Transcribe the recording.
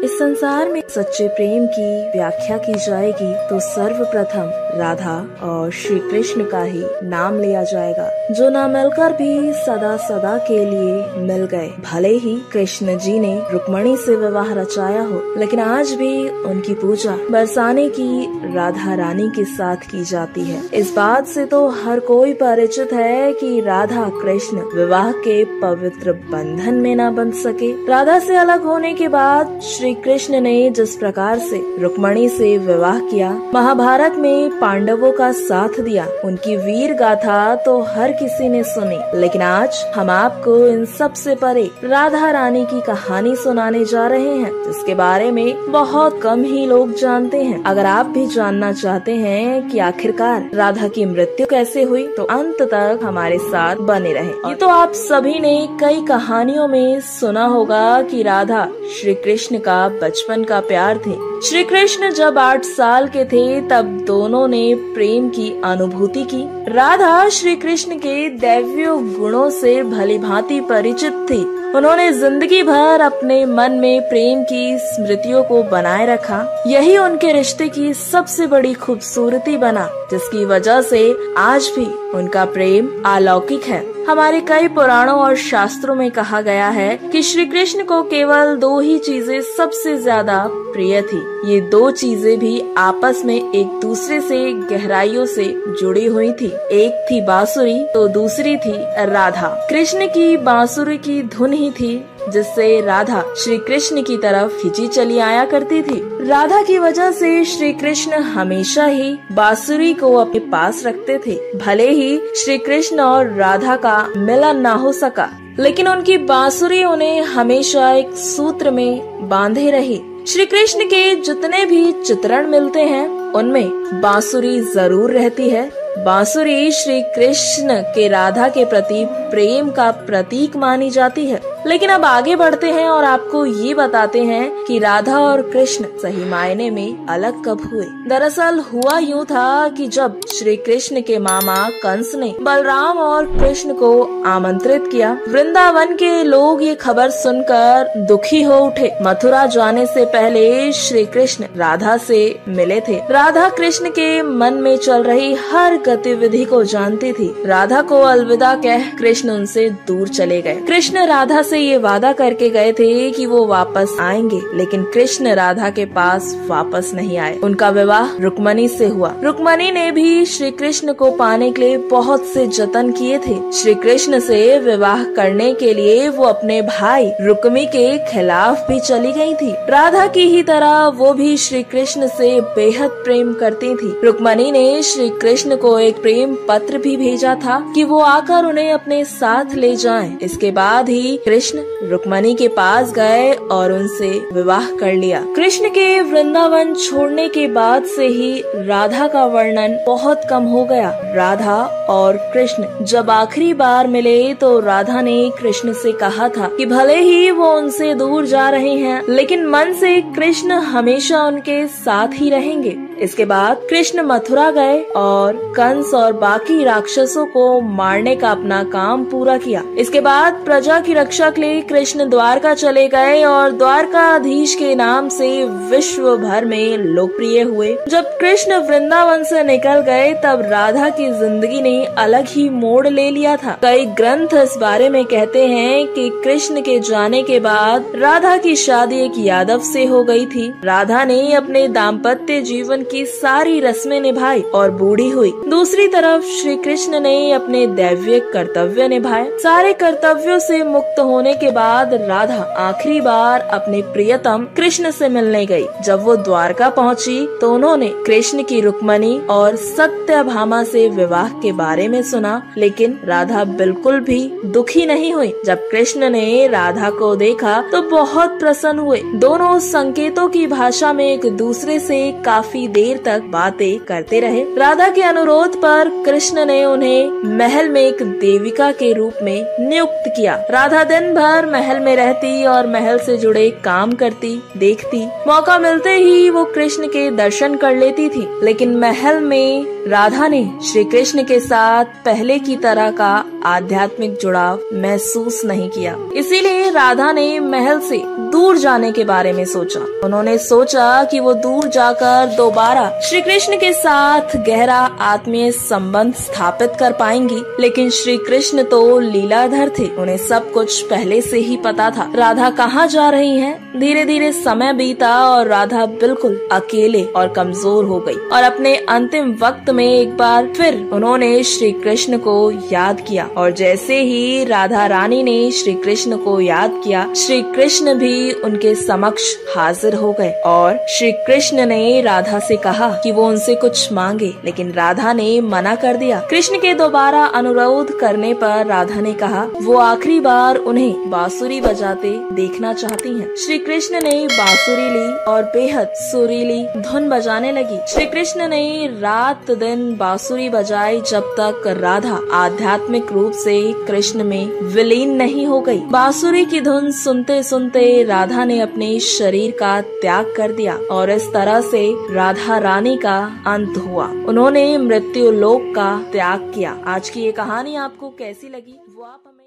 इस संसार में सच्चे प्रेम की व्याख्या की जाएगी तो सर्वप्रथम राधा और श्री कृष्ण का ही नाम लिया जाएगा, जो ना मिलकर भी सदा सदा के लिए मिल गए। भले ही कृष्ण जी ने रुक्मणी से विवाह रचाया हो, लेकिन आज भी उनकी पूजा बरसाने की राधा रानी के साथ की जाती है। इस बात से तो हर कोई परिचित है कि राधा कृष्ण विवाह के पवित्र बंधन में न बंध सके। राधा से अलग होने के बाद श्री कृष्ण ने जिस प्रकार से रुक्मणी से विवाह किया, महाभारत में पांडवों का साथ दिया, उनकी वीर गाथा तो हर किसी ने सुनी। लेकिन आज हम आपको इन सब से परे राधा रानी की कहानी सुनाने जा रहे हैं, जिसके बारे में बहुत कम ही लोग जानते हैं। अगर आप भी जानना चाहते हैं कि आखिरकार राधा की मृत्यु कैसे हुई, तो अंत तक हमारे साथ बने रहें। ये तो आप सभी ने कई कहानियों में सुना होगा कि राधा श्री कृष्ण का बचपन का प्यार थे। श्री कृष्ण जब 8 साल के थे तब दोनों ने प्रेम की अनुभूति की। राधा श्री कृष्ण के दैवीय गुणों से भली भांति परिचित थी। उन्होंने जिंदगी भर अपने मन में प्रेम की स्मृतियों को बनाए रखा। यही उनके रिश्ते की सबसे बड़ी खूबसूरती बना, जिसकी वजह से आज भी उनका प्रेम अलौकिक है। हमारे कई पुराणों और शास्त्रों में कहा गया है कि श्री कृष्ण को केवल 2 ही चीजें सबसे ज्यादा प्रिय थी। ये 2 चीजें भी आपस में एक दूसरे से गहराइयों से जुड़ी हुई थी। एक थी बांसुरी तो दूसरी थी राधा। कृष्ण की बांसुरी की धुन ही थी जिससे राधा श्री कृष्ण की तरफ खिंची चली आया करती थी। राधा की वजह से श्री कृष्ण हमेशा ही बांसुरी को अपने पास रखते थे। भले ही श्री कृष्ण और राधा का मिलन ना हो सका, लेकिन उनकी बांसुरी उन्हें हमेशा एक सूत्र में बांधे रही। श्री कृष्ण के जितने भी चित्रण मिलते हैं, उनमें बांसुरी जरूर रहती है। बांसुरी श्री कृष्ण के राधा के प्रति प्रेम का प्रतीक मानी जाती है। लेकिन अब आगे बढ़ते हैं और आपको ये बताते हैं कि राधा और कृष्ण सही मायने में अलग कब हुए। दरअसल हुआ यूँ था कि जब श्री कृष्ण के मामा कंस ने बलराम और कृष्ण को आमंत्रित किया, वृंदावन के लोग ये खबर सुनकर दुखी हो उठे। मथुरा जाने से पहले श्री कृष्ण राधा से मिले थे। राधा कृष्ण के मन में चल रही हर गतिविधि को जानती थी। राधा को अलविदा कह कृष्ण उनसे दूर चले गए। कृष्ण राधा से ये वादा करके गए थे कि वो वापस आएंगे, लेकिन कृष्ण राधा के पास वापस नहीं आए। उनका विवाह रुक्मणी से हुआ। रुक्मणी ने भी श्री कृष्ण को पाने के लिए बहुत से जतन किए थे। श्री कृष्ण से विवाह करने के लिए वो अपने भाई रुक्मी के खिलाफ भी चली गई थी। राधा की ही तरह वो भी श्री कृष्ण से बेहद प्रेम करती थी। रुक्मणी ने श्री कृष्ण को एक प्रेम पत्र भी भेजा था कि वो आकर उन्हें अपने साथ ले जाएं। इसके बाद ही कृष्ण रुक्मणी के पास गए और उनसे विवाह कर लिया। कृष्ण के वृंदावन छोड़ने के बाद से ही राधा का वर्णन बहुत कम हो गया। राधा और कृष्ण जब आखिरी बार मिले तो राधा ने कृष्ण से कहा था कि भले ही वो उनसे दूर जा रहे हैं, लेकिन मन से कृष्ण हमेशा उनके साथ ही रहेंगे। इसके बाद कृष्ण मथुरा गए और कंस और बाकी राक्षसों को मारने का अपना काम पूरा किया। इसके बाद प्रजा की रक्षा के लिए कृष्ण द्वारका चले गए और द्वारकाधीश के नाम से विश्व भर में लोकप्रिय हुए। जब कृष्ण वृंदावन से निकल गए तब राधा की जिंदगी ने अलग ही मोड़ ले लिया था। कई ग्रंथ इस बारे में कहते हैं कि कृष्ण के जाने के बाद राधा की शादी एक यादव से हो गई थी। राधा ने अपने दाम्पत्य जीवन की सारी रस्में निभाई और बूढ़ी हुई। दूसरी तरफ श्री कृष्ण ने अपने दैविक कर्तव्य निभाए। सारे कर्तव्यों से मुक्त होने के बाद राधा आखिरी बार अपने प्रियतम कृष्ण से मिलने गई। जब वो द्वारका पहुंची तो उन्होंने कृष्ण की रुक्मणी और सत्यभामा से विवाह के बारे में सुना, लेकिन राधा बिल्कुल भी दुखी नहीं हुई। जब कृष्ण ने राधा को देखा तो बहुत प्रसन्न हुए। दोनों संकेतों की भाषा में एक दूसरे से काफी देर तक बातें करते रहे। राधा के अनुरोध पर कृष्ण ने उन्हें महल में एक देविका के रूप में नियुक्त किया। राधा दिन भर महल में रहती और महल से जुड़े काम करती देखती। मौका मिलते ही वो कृष्ण के दर्शन कर लेती थी, लेकिन महल में राधा ने श्री कृष्ण के साथ पहले की तरह का आध्यात्मिक जुड़ाव महसूस नहीं किया। इसीलिए राधा ने महल से दूर जाने के बारे में सोचा। उन्होंने सोचा कि वो दूर जाकर दोबारा श्री कृष्ण के साथ गहरा आत्मीय संबंध स्थापित कर पाएंगी, लेकिन श्री कृष्ण तो लीलाधर थे, उन्हें सब कुछ पहले से ही पता था। राधा कहाँ जा रही हैं? धीरे धीरे समय बीता और राधा बिल्कुल अकेले और कमजोर हो गई और अपने अंतिम वक्त में एक बार फिर उन्होंने श्री कृष्ण को याद किया। और जैसे ही राधा रानी ने श्री कृष्ण को याद किया, श्री कृष्ण भी उनके समक्ष हाजिर हो गए और श्री कृष्ण ने राधा से कहा कि वो उनसे कुछ मांगे, लेकिन राधा ने मना कर दिया। कृष्ण के दोबारा अनुरोध करने पर राधा ने कहा वो आखिरी बार उन्हें बांसुरी बजाते देखना चाहती हैं। श्री कृष्ण ने बांसुरी ली और बेहद सुरीली धुन बजाने लगी। श्री कृष्ण ने रात दिन बांसुरी बजाई जब तक राधा आध्यात्मिक रूप से कृष्ण में विलीन नहीं हो गई। बांसुरी की धुन सुनते सुनते राधा ने अपने शरीर का त्याग कर दिया और इस तरह से राधा रानी का अंत हुआ। उन्होंने मृत्यु लोक का त्याग किया। आज की ये कहानी आपको कैसी लगी वो आप हमें